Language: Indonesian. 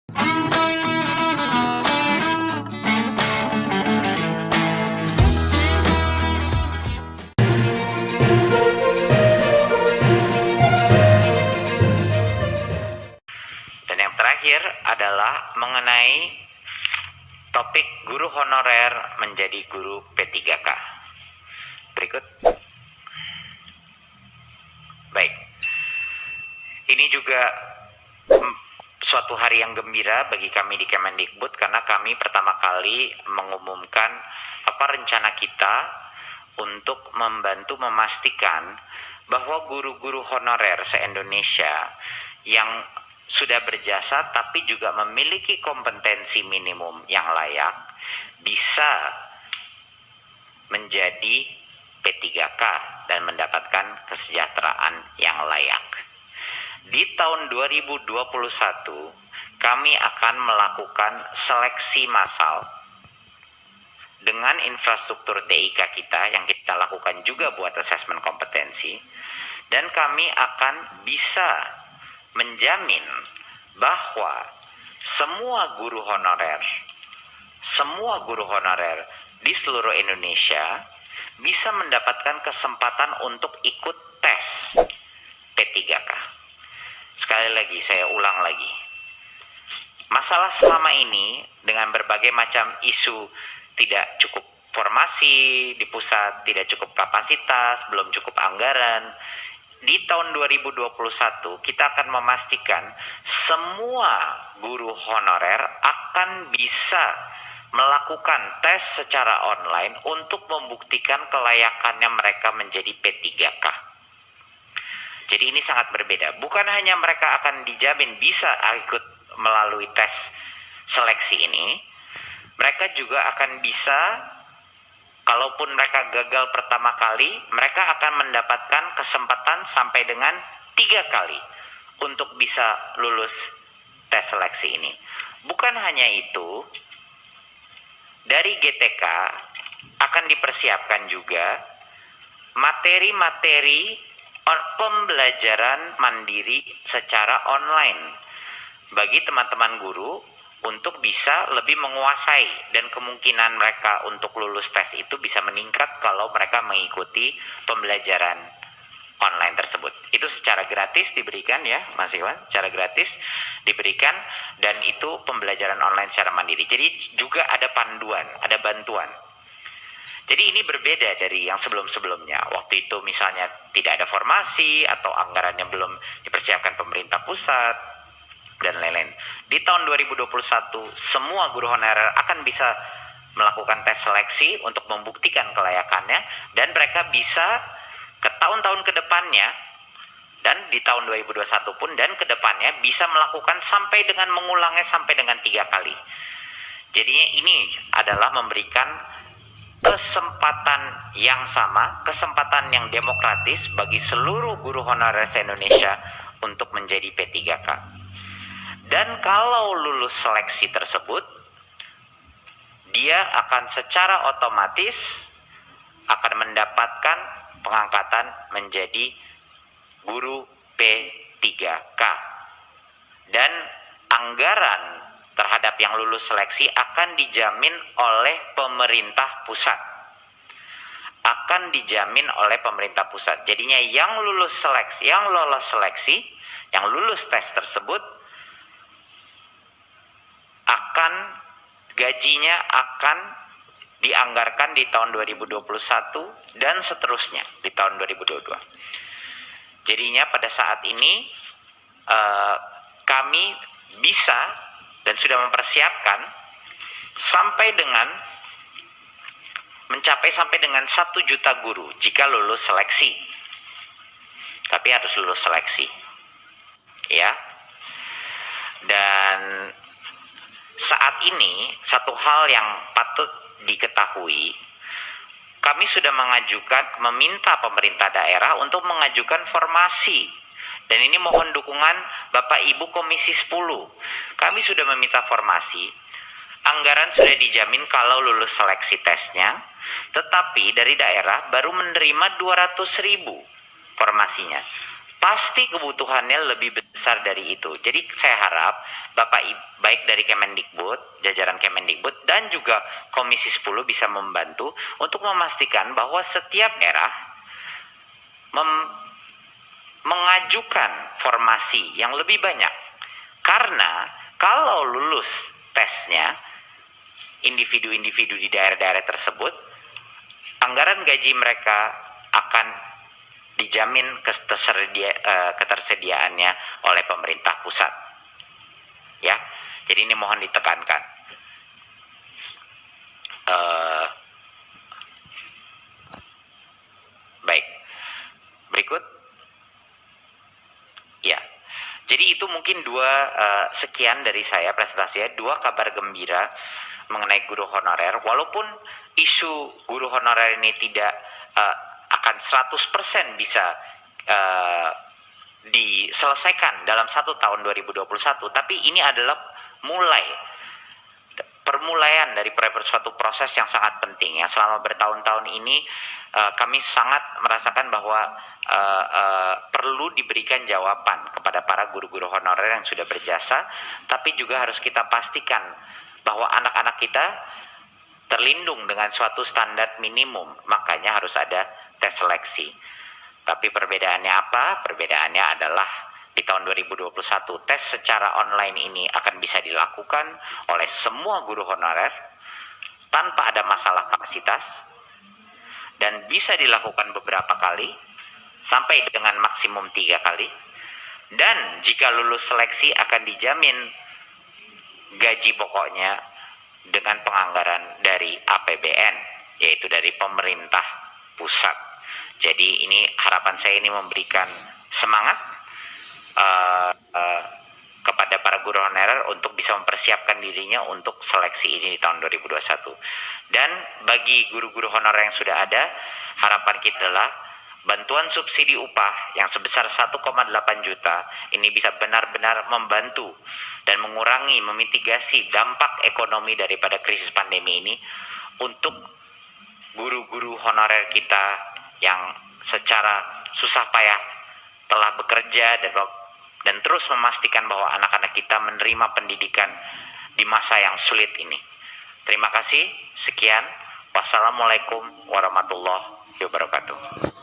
Dan yang terakhir adalah mengenai topik guru honorer menjadi guru P3K. Berikut. Baik. Ini juga suatu hari yang gembira bagi kami di Kemendikbud karena kami pertama kali mengumumkan apa rencana kita untuk membantu memastikan bahwa guru-guru honorer se-Indonesia yang sudah berjasa tapi juga memiliki kompetensi minimum yang layak bisa menjadi P3K dan mendapatkan kesejahteraan yang layak. Di tahun 2021 kami akan melakukan seleksi massal dengan infrastruktur TIK kita yang kita lakukan juga buat asesmen kompetensi, dan kami akan bisa menjamin bahwa semua guru honorer di seluruh Indonesia bisa mendapatkan kesempatan untuk ikut tes P3K. Sekali lagi, saya ulang lagi. Masalah selama ini dengan berbagai macam isu tidak cukup formasi di pusat, tidak cukup kapasitas, belum cukup anggaran. Di tahun 2021 kita akan memastikan semua guru honorer akan bisa melakukan tes secara online untuk membuktikan kelayakannya mereka menjadi P3K. Jadi ini sangat berbeda. Bukan hanya mereka akan dijamin bisa ikut melalui tes seleksi ini, mereka juga akan bisa, kalaupun mereka gagal pertama kali, mereka akan mendapatkan kesempatan sampai dengan 3 kali untuk bisa lulus tes seleksi ini. Bukan hanya itu, dari GTK akan dipersiapkan juga materi-materi pembelajaran mandiri secara online bagi teman-teman guru untuk bisa lebih menguasai, dan kemungkinan mereka untuk lulus tes itu bisa meningkat kalau mereka mengikuti pembelajaran online tersebut. Itu secara gratis diberikan ya Mas Iwan, secara gratis diberikan, dan itu pembelajaran online secara mandiri. Jadi juga ada panduan, ada bantuan. Jadi ini berbeda dari yang sebelum-sebelumnya. Waktu itu misalnya tidak ada formasi atau anggarannya belum dipersiapkan pemerintah pusat dan lain-lain. Di tahun 2021 semua guru honorer akan bisa melakukan tes seleksi untuk membuktikan kelayakannya, dan mereka bisa ke tahun-tahun ke depannya, dan di tahun 2021 pun dan ke depannya bisa melakukan sampai dengan mengulangnya sampai dengan 3 kali. Jadinya ini adalah memberikan kesempatan yang sama, kesempatan yang demokratis bagi seluruh guru honorer se-Indonesia untuk menjadi P3K. Dan kalau lulus seleksi tersebut, dia akan secara otomatis akan mendapatkan pengangkatan menjadi guru P3K. Dan anggaran terhadap yang lulus seleksi akan dijamin oleh pemerintah pusat. Akan dijamin oleh pemerintah pusat. Jadinya yang lulus seleksi, yang lolos seleksi, yang lulus tes tersebut, akan gajinya akan dianggarkan di tahun 2021 dan seterusnya di tahun 2022. Jadinya pada saat ini kami bisa dan sudah mempersiapkan sampai dengan mencapai sampai dengan 1 juta guru jika lulus seleksi. Tapi harus lulus seleksi. Ya. Dan saat ini satu hal yang patut diketahui, kami sudah meminta pemerintah daerah untuk mengajukan formasi. Dan ini mohon dukungan Bapak Ibu Komisi 10. Kami sudah meminta formasi. Anggaran sudah dijamin kalau lulus seleksi tesnya. Tetapi dari daerah baru menerima 200.000 formasinya. Pasti kebutuhannya lebih besar besar dari itu. Jadi saya harap baik dari Kemendikbud, jajaran Kemendikbud dan juga Komisi 10 bisa membantu untuk memastikan bahwa setiap daerah mengajukan formasi yang lebih banyak. Karena kalau lulus tesnya individu-individu di daerah-daerah tersebut, anggaran gaji mereka akan dijamin ketersediaannya oleh pemerintah pusat. Ya, jadi ini mohon ditekankan. Baik, berikut. Ya, jadi itu mungkin sekian dari saya presentasinya, 2 kabar gembira mengenai guru honorer. Walaupun isu guru honorer ini tidak akan 100% bisa diselesaikan dalam 1 tahun 2021, tapi ini adalah permulaan dari suatu proses yang sangat penting ya. Selama bertahun-tahun ini kami sangat merasakan bahwa perlu diberikan jawaban kepada para guru-guru honorer yang sudah berjasa, tapi juga harus kita pastikan bahwa anak-anak kita terlindung dengan suatu standar minimum, makanya harus ada tes seleksi. Tapi perbedaannya apa? Perbedaannya adalah di tahun 2021 tes secara online ini akan bisa dilakukan oleh semua guru honorer tanpa ada masalah kapasitas dan bisa dilakukan beberapa kali sampai dengan maksimum 3 kali, dan jika lulus seleksi akan dijamin gaji pokoknya dengan penganggaran dari APBN, yaitu dari pemerintah pusat. Jadi ini harapan saya ini memberikan semangat kepada para guru honorer untuk bisa mempersiapkan dirinya untuk seleksi ini di tahun 2021. Dan bagi guru-guru honorer yang sudah ada, harapan kita adalah bantuan subsidi upah yang sebesar 1,8 juta ini bisa benar-benar membantu dan mengurangi, memitigasi dampak ekonomi daripada krisis pandemi ini untuk guru-guru honorer kita yang secara susah payah telah bekerja dan terus memastikan bahwa anak-anak kita menerima pendidikan di masa yang sulit ini. Terima kasih. Sekian. Wassalamualaikum warahmatullahi wabarakatuh.